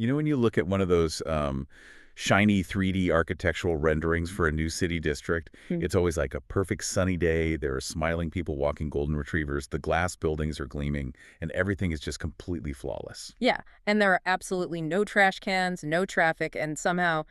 You know, when you look at one of those shiny 3D architectural renderings for a new city district, it's always like a perfect sunny day. There are smiling people walking golden retrievers. The glass buildings are gleaming, and everything is just completely flawless. Yeah, and there are absolutely no trash cans, no traffic, and somehow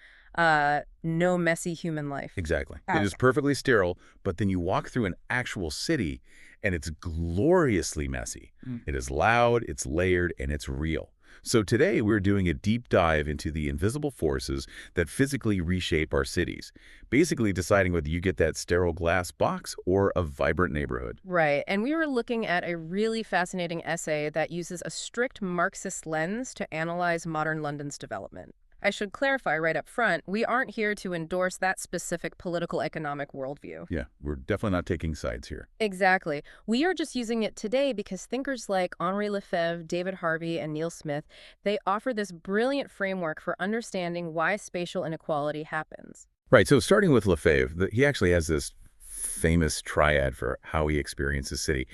no messy human life. Exactly. It Oh. is perfectly sterile, but then you walk through an actual city, and it's gloriously messy. It is loud, it's layered, and it's real. So today we're doing a deep dive into the invisible forces that physically reshape our cities, basically deciding whether you get that sterile glass box or a vibrant neighborhood. Right, and we were looking at a really fascinating essay that uses a strict Marxist lens to analyze modern London's development. I should clarify right up front, we aren't here to endorse that specific political economic worldview. Yeah, we're definitely not taking sides here. Exactly. We are just using it today because thinkers like Henri Lefebvre, DavidHarvey, and Neil Smith, they offer this brilliant framework for understanding why spatial inequality happens. Right, so starting with Lefebvre, he actually has this famous triad for how he experiences city.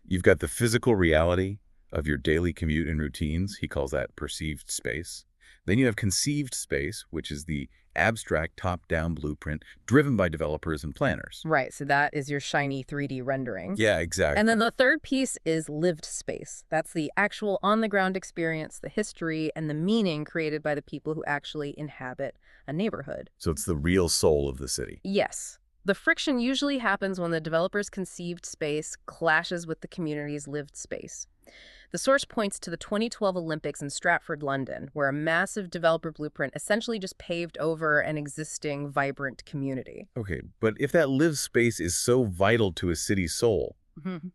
You've got the physical reality of your daily commute and routines. He calls that perceived space. Then you have conceived space, which is the abstract top-down blueprint driven by developers and planners. Right, so that is your shiny 3D rendering. Yeah, exactly. And then the third piece is lived space. That's the actual on-the-ground experience, the history, and the meaning created by the people who actually inhabit a neighborhood. So it's the real soul of the city. Yes. The friction usually happens when the developer's conceived space clashes with the community's lived space. The source points to the 2012 Olympics in Stratford, London, where a massive developer blueprint essentially just paved over an existing vibrant community. Okay, but if that lived space is so vital to a city's soul,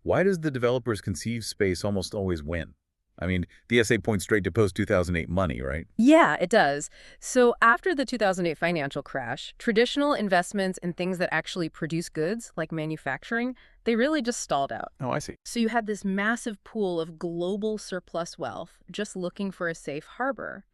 why does the developer's conceived space almost always win? I mean, the essay points straight to post-2008 money, right? Yeah, it does. So after the 2008 financial crash, traditional investments in things that actually produce goods, like manufacturing, they really just stalled out. Oh, I see. So you had this massive pool of global surplus wealth just looking for a safe harbor.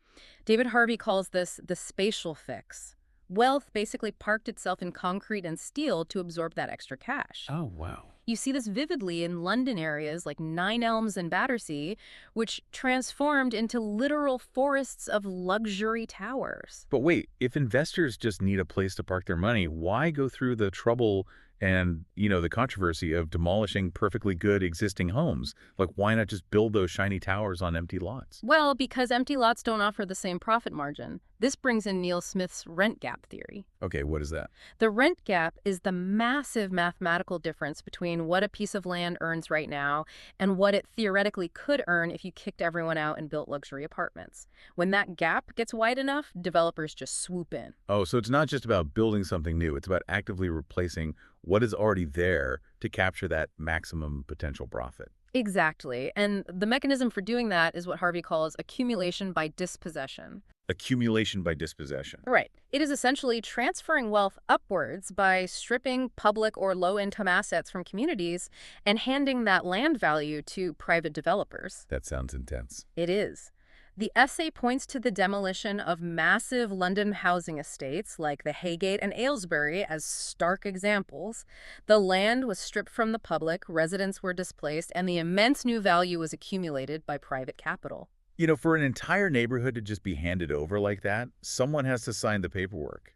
DavidHarvey calls this the spatial fix. Wealth basically parked itself in concrete and steel to absorb that extra cash. Oh, wow. You see this vividly in London areas like Nine Elms and Battersea, which transformed into literal forests of luxury towers. But wait, if investors just need a place to park their money, why go through the trouble and, the controversy of demolishing perfectly good existing homes? Like, why not just build those shiny towers on empty lots? Well, because empty lots don't offer the same profit margin. This brings in Neil Smith's rent gap theory. Okay, what is that? The rent gap is the massive mathematical difference between what a piece of land earns right now and what it theoretically could earn if you kicked everyone out and built luxury apartments. When that gap gets wide enough, developers just swoop in. Oh, so it's not just about building something new. It's about actively replacing what is already there to capture that maximum potential profit. Exactly. And the mechanism for doing that is what Harvey calls accumulation by dispossession. Accumulation by dispossession. Right. It is essentially transferring wealth upwards by stripping public or low-income assets from communities and handing that land value to private developers. That sounds intense. It is. The essay points to the demolition of massive London housing estates like the Heygate and Aylesbury as stark examples. The land was stripped from the public, residents were displaced, and the immense new value was accumulated by private capital. For an entire neighborhood to just be handed over like that, someone has to sign the paperwork.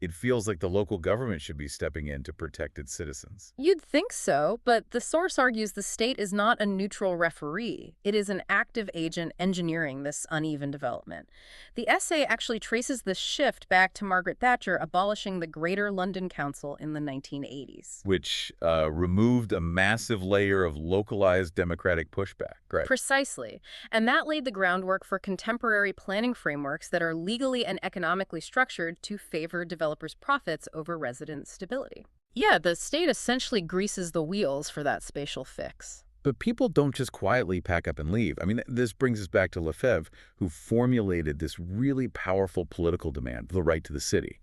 It feels like the local government should be stepping in to protect its citizens. You'd think so, but the source argues the state is not a neutral referee. It is an active agent engineering this uneven development. The essay actually traces this shift back to Margaret Thatcher abolishing the Greater London Council in the 1980s. Which removed a massive layer of localized democratic pushback, right? Precisely. And that laid the groundwork for contemporary planning frameworks that are legally and economically structured to favor developers' profits over resident stability. Yeah, the state essentially greases the wheels for that spatial fix. But people don't just quietly pack up and leave. I mean, this brings us back to Lefebvre, who formulated this really powerful political demand, the right to the city.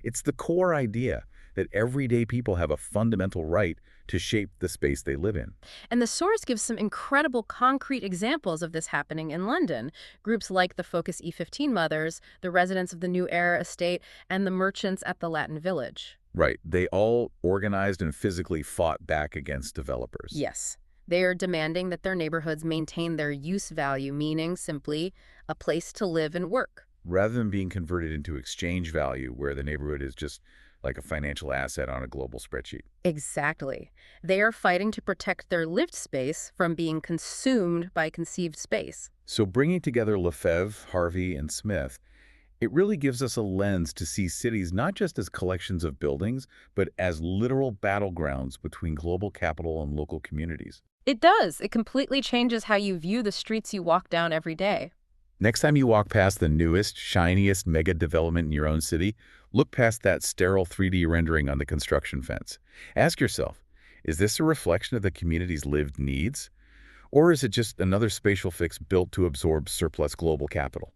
It's the core idea that everyday people have a fundamental right to shape the space they live in. And the source gives some incredible concrete examples of this happening in London. Groups like the Focus E15 Mothers, the residents of the New Era Estate, and the merchants at the Latin Village. Right. They all organized and physically fought back against developers. Yes. They are demanding that their neighborhoods maintain their use value, meaning simply a place to live and work. Rather than being converted into exchange value, where the neighborhood is just like a financial asset on a global spreadsheet. Exactly. They are fighting to protect their lived space from being consumed by conceived space. So bringing together Lefebvre, Harvey, and Smith, it really gives us a lens to see cities not just as collections of buildings, but as literal battlegrounds between global capital and local communities. It does. It completely changes how you view the streets you walk down every day. Next time you walk past the newest, shiniest mega development in your own city, look past that sterile 3D rendering on the construction fence. Ask yourself, is this a reflection of the community's lived needs? Or is it just another spatial fix built to absorb surplus global capital?